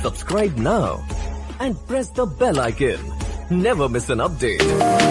Subscribe now and press the bell icon. Never miss an update.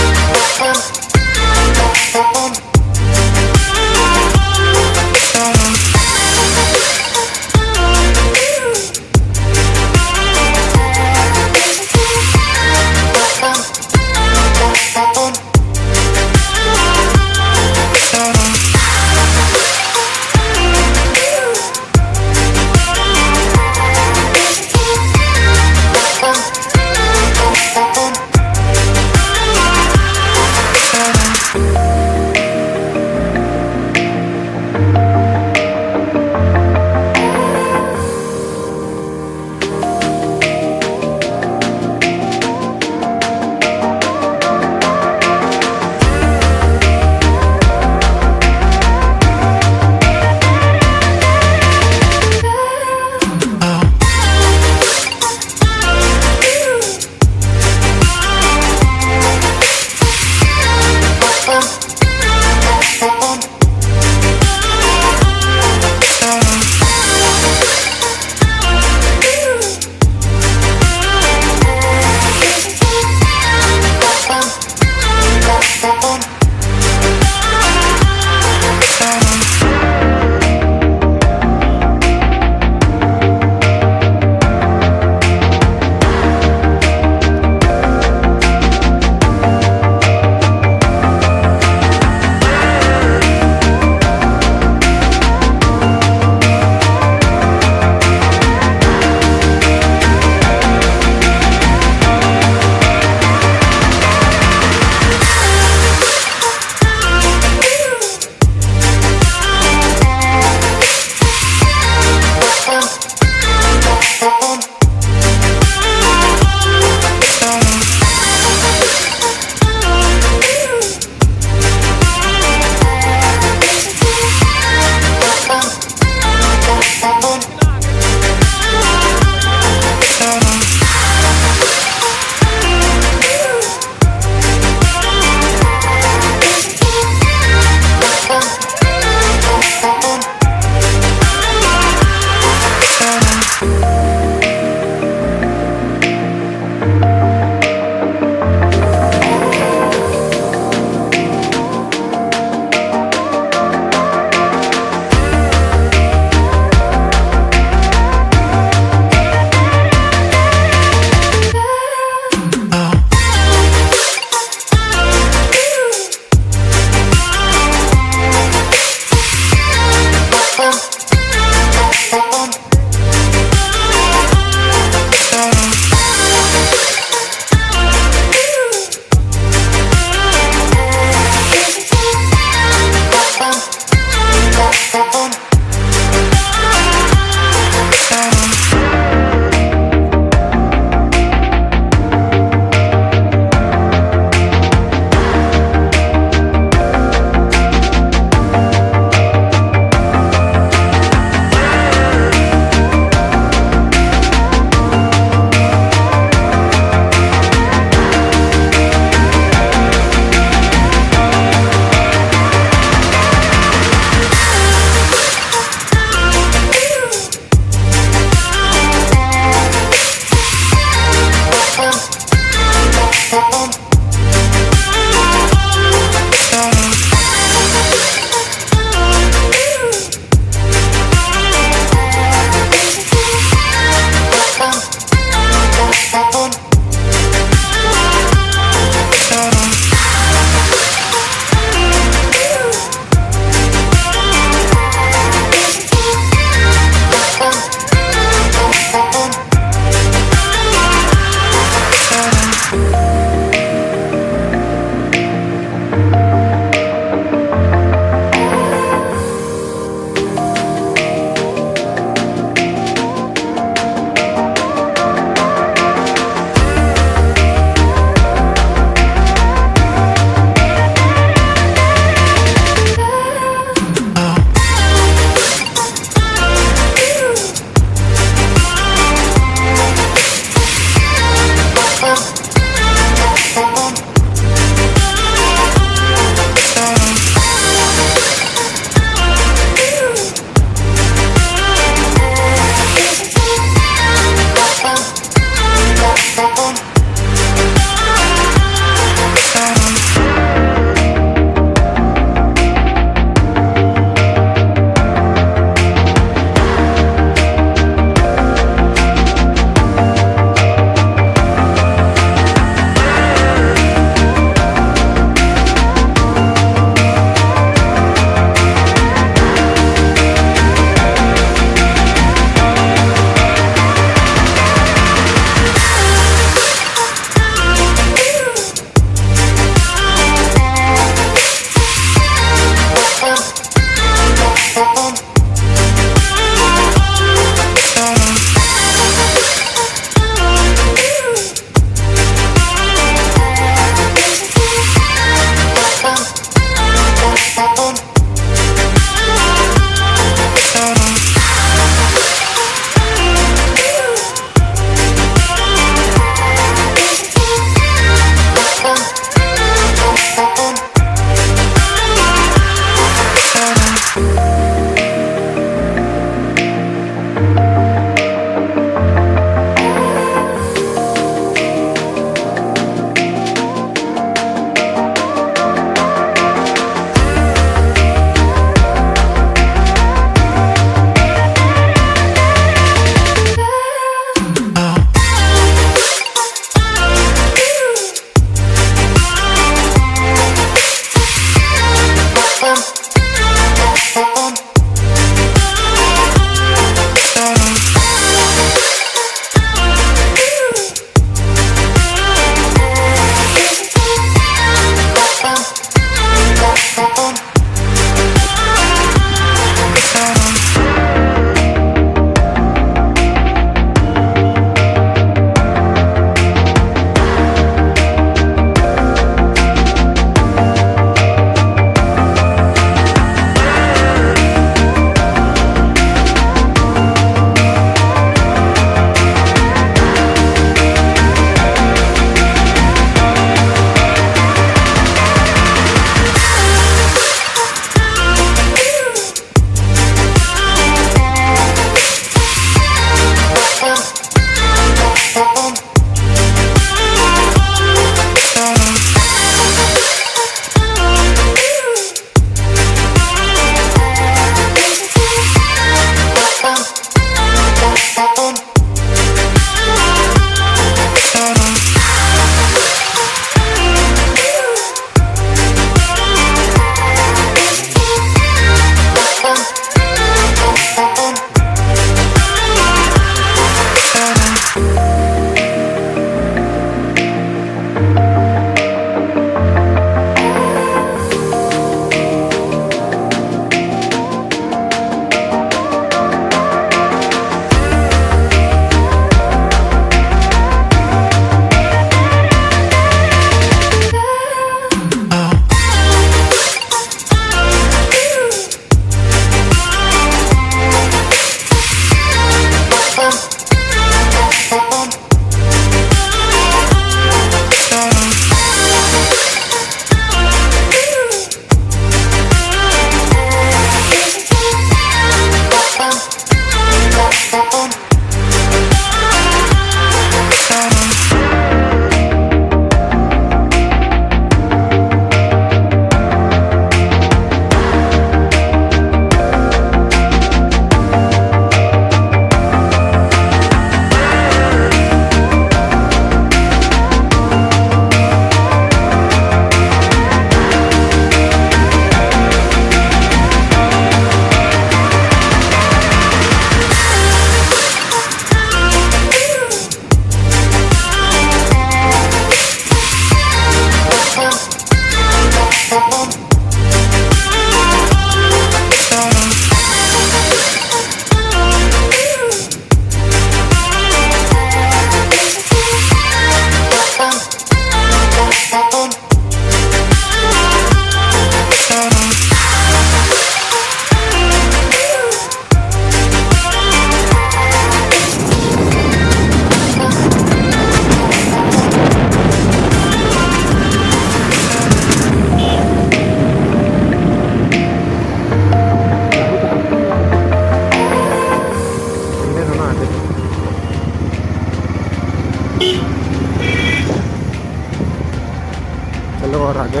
चलो और आगे।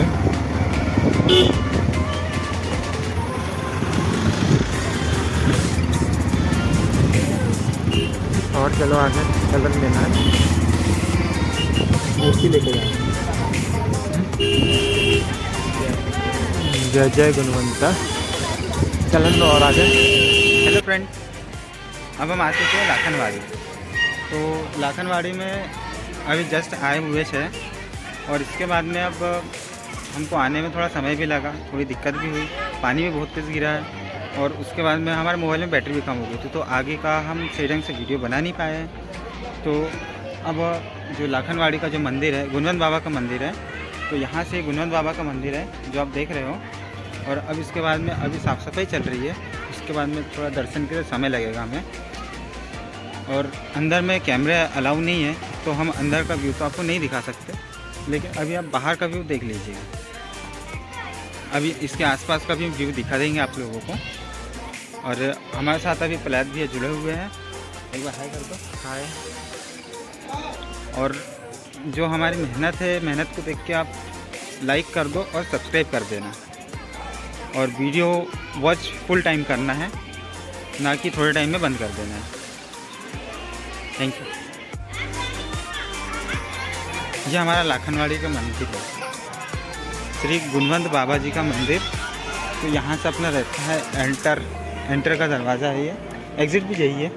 और चलो आगे, कलर लेना है, मूर्ति लेके जाना। जय जय गुणवंता। चलन दो और आगे। हेलो फ्रेंड, अब हम आ चुके हैं लाखनवाड़ी। तो लाखनवाड़ी में अभी जस्ट आए हुए थे और इसके बाद में अब हमको आने में थोड़ा समय भी लगा, थोड़ी दिक्कत भी हुई, पानी भी बहुत तेज़ गिरा है और उसके बाद में हमारे मोबाइल में बैटरी भी कम हो गई थी, तो आगे का हम सही ढंग से वीडियो बना नहीं पाए। तो अब जो लाखनवाड़ी का जो मंदिर है, गुणवंत बाबा का मंदिर है, तो यहाँ से गुणवंत बाबा का मंदिर है जो आप देख रहे हो। और अब इसके बाद में अभी साफ़ सफाई चल रही है, उसके बाद में थोड़ा दर्शन के लिए समय लगेगा हमें। और अंदर में कैमरे अलाउ नहीं है, तो हम अंदर का व्यू तो आपको नहीं दिखा सकते, लेकिन अभी आप बाहर का व्यू देख लीजिएगा। अभी इसके आसपास का भी व्यू दिखा देंगे आप लोगों को। और हमारे साथ अभी प्रहलाद भी जुड़े हुए हैं, एक बार हाय कर दो। हाय। और जो हमारी मेहनत है, मेहनत को देख के आप लाइक कर दो और सब्सक्राइब कर देना। और वीडियो वॉच फुल टाइम करना है, ना कि थोड़े टाइम में बंद कर देना है। Thank you. ये हमारा लाखनवाड़ी का मंदिर है, श्री गुणवंत बाबा जी का मंदिर। तो यहाँ से अपना रहता है एंटर का दरवाज़ा है, ये एग्ज़िट भी यही है।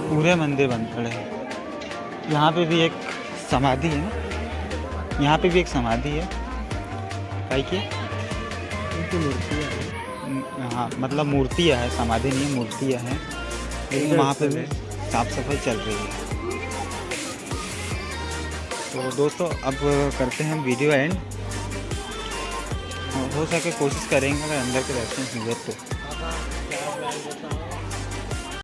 पूरे मंदिर बंद पड़े हैं। यहाँ पे भी एक समाधि है ना, यहाँ पे भी एक समाधि है, भाई की मूर्तियाँ हैं। हाँ, मतलब मूर्तियाँ है, समाधि नहीं है, मूर्तियाँ हैं। लेकिन वहाँ पे भी साफ सफाई चल रही है। तो दोस्तों अब करते हैं वीडियो एंड। हो सके कोशिश करेंगे अगर अंदर के दर्शन हुए तो।